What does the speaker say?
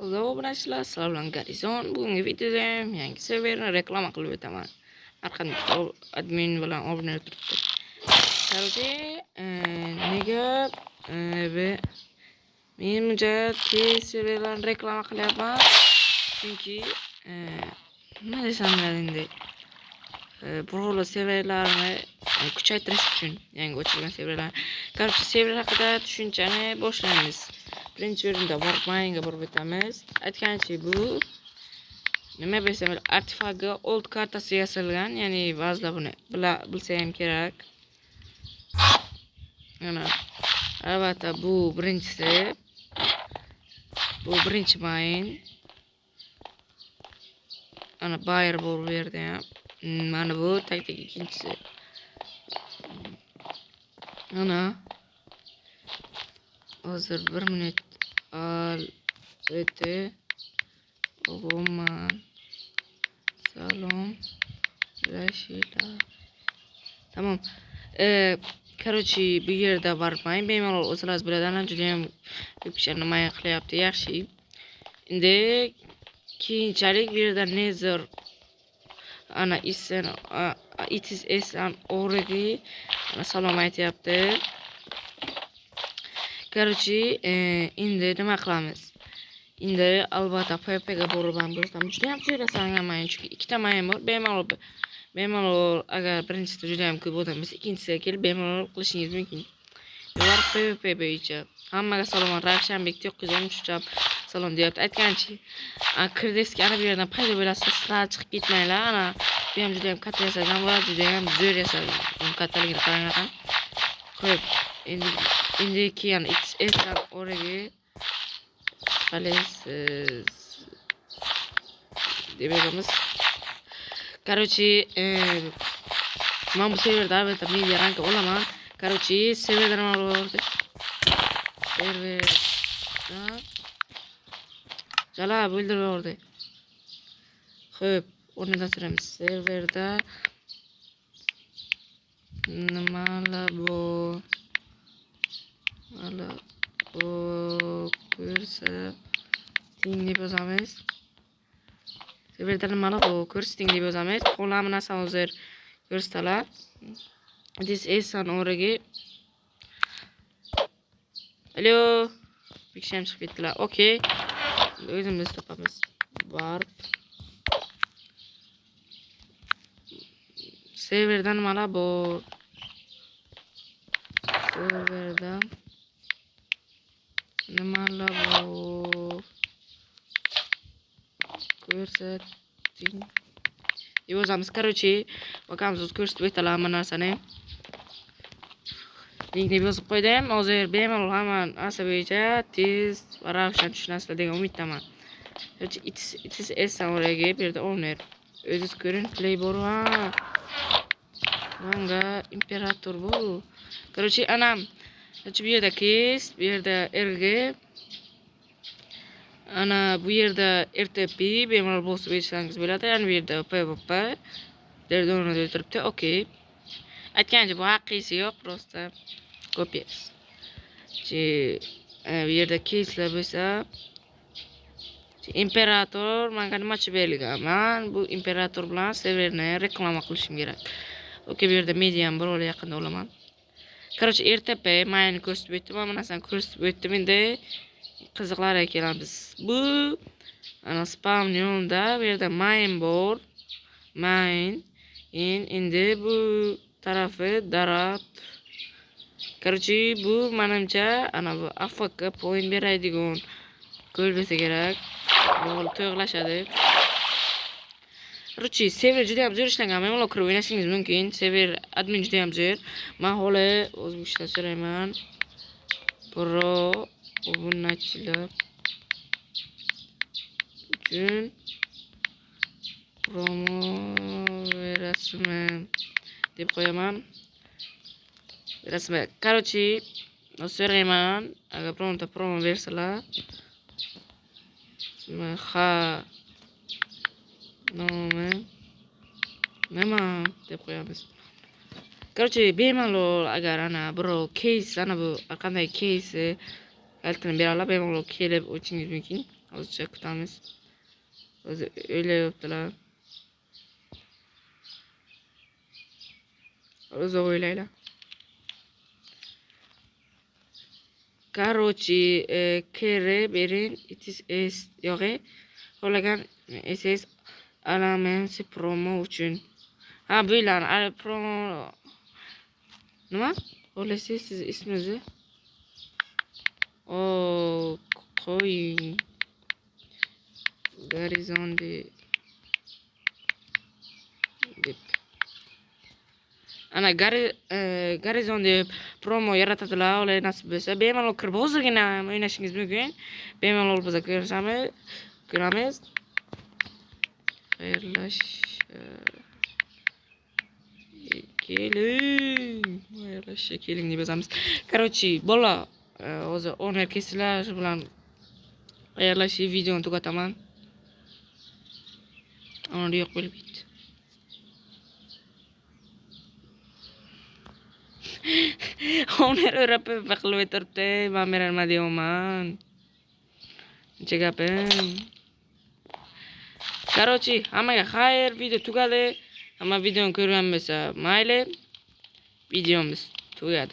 Hello obunachilar, sizlar bilan Garizon. Bugungi videoda ham yangi serverni reklama qilib o'taman. Arqamda admin bilan obuna turibdi. Qarshi, nega men buncha tez serverlarni reklama qilyapman? Chunki nima desam endi, bu serverlarni kuchaytirish uchun yangi ochilgan serverlar. Qarshi, server haqida tushunchani boshlaymiz. Birinchi o'rinda Warmine'ga borib o'tamiz. Aytgancha bu nima desam, artefakga old kartasi yasalgan, ya'ni ba'zilar buni bilsa ham kerak. Mana albatta bu birinchisi. Bu birinchi mine. Ana buyer bor bu yerda ham. Mana bu taktik ikkinchisi. Ana hozir 1 minut o'tdi. Umuman salom Rashida. Tamam. Короче, bu yerda bormang, bemalol o'zlaringiz biladi. Ana juda ham ko'p ishlar nima qilyapti, yaxshi. Endi keyinchalik bu yerda Nether ana it is an already salom aytyapti. Короче, endi nima qilamiz? Endi albatta PvPga borib ham bizdan juda ham joylasangan mayin, chunki ikkita mayin bor. Bemalol agar birinchisida juda ham ko'p odam bo'lsa, ikkinchisiga kelib bemalol qilishingiz mumkin. Ular PvP bo'yicha. Hammaga salom, Ravshanbek 913 salom deyapti. Aytgancha, kirdeski ana bu yerdan paydo bo'lasiz, sira chiqib ketmanglar. Ana bu ham juda ham katta yasalgan va juda ham zo'r yasalgan. Uni kattaligini qaranglar. Xo'p, endi keyin XS origi qalasiz deb aytamiz. Короче, men bu serverda albatta media rank olaman. Короче, serverda nima bo'ldi? Serverda jala bo'ldirib. Xo'p, o'rnidan turamiz. Serverda nimalar bor? Mana bu ko'rsating deb yozamiz. Serverda nimalar bor? Ko'rsating deb yozamiz. Qo'lami narsani hozir ko'rsatalar. This is an origi. Allo. Biksham chiqib ketdilar. Okay. O'zimiz topamiz. Warp. Serverda nimalar bor? Serverda nimalar bor? Ko'rsating deb yozamiz. Короче, bakamiz o'z ko'rsatib o'talar hamma narsani. Link deb yozib qo'ydim. Hozir bemalol hamma narsa bo'yicha tez va ravshan tushunasizlar degan umiddaman. It is origi bu yerda owner. O'zingiz ko'ring, play bor va manga imperator bu. Короче, anam bu yerda case, bu yerda RG, ana bu yerda RTP bemalol bosib etsangiz bo'ladi. Yani bu yerda PvP derdoni o'tiribdi. Okay. Aytgancha bu haqiqiysi yo'q, prosta kopiyasi. Bu yerda case'lar bo'lsa, imperator menga nimachi berilgan. Bu imperator bilan serverni reklama qilishim kerak. Okay, bu yerda medium bir ola yaqinda olaman. Короче, RTP mayni ko'rsatib o'tdim, mana narsani ko'rsatib o'tdim. Endi qiziqlarga kelamiz. Bu ana spam yonida bu yerda main bor. Main endi bu tarafi daraxt. Короче, bu menimcha ana bu AFK point beradigan ko'l bo'lsa kerak. O'g'il to'g'lashadi. Короче, server juda ham zo'r ishlangan. Bemalol kirib o'ynashingiz mumkin. Server admin juda ham zo'r. Men hali O'zbekiston so'rayman. Pro obunachilar uchun promo berasizmi deb qo'yaman. Berasizmi? Короче, so'rayman. Agar promo bersalar, ha nomi nima deb qo'yamiz. Короче, bemalol agar ana birov case, ana bu qanday case kaltini beradilar, bemalol kelib o'chingiz mumkin. Azıcık kutamiz. O'zi o'ylayaptilar. O'zi o'ylaylar. Короче, kere berin itis es yo'g'i xohlagan SS Alamence promo uchun. Ha buylar promo nima? Xohlasiz siz ismingizni qo'ying. Garizon deb ana Garizon deb promo yaratadilar. Ular nasib bo'lsa bemalol kirib hozirgina o'ynashingiz mumkin. Bemalol biz ko'ramiz. Xayrlash keling deb yozamiz. Короче, bola hozir 10 kesizlar shu bilan xayrlash videoni tugataman. Ona yo'q bo'lib ketdi. Onlar öğrenip bakılıp etiripti. Ben berma deyapman. Necha gapim. Короче, hammaga xayr, video tugadi. Hamma videoni ko'rgan bo'lsa, mayli. Videomiz tugadi.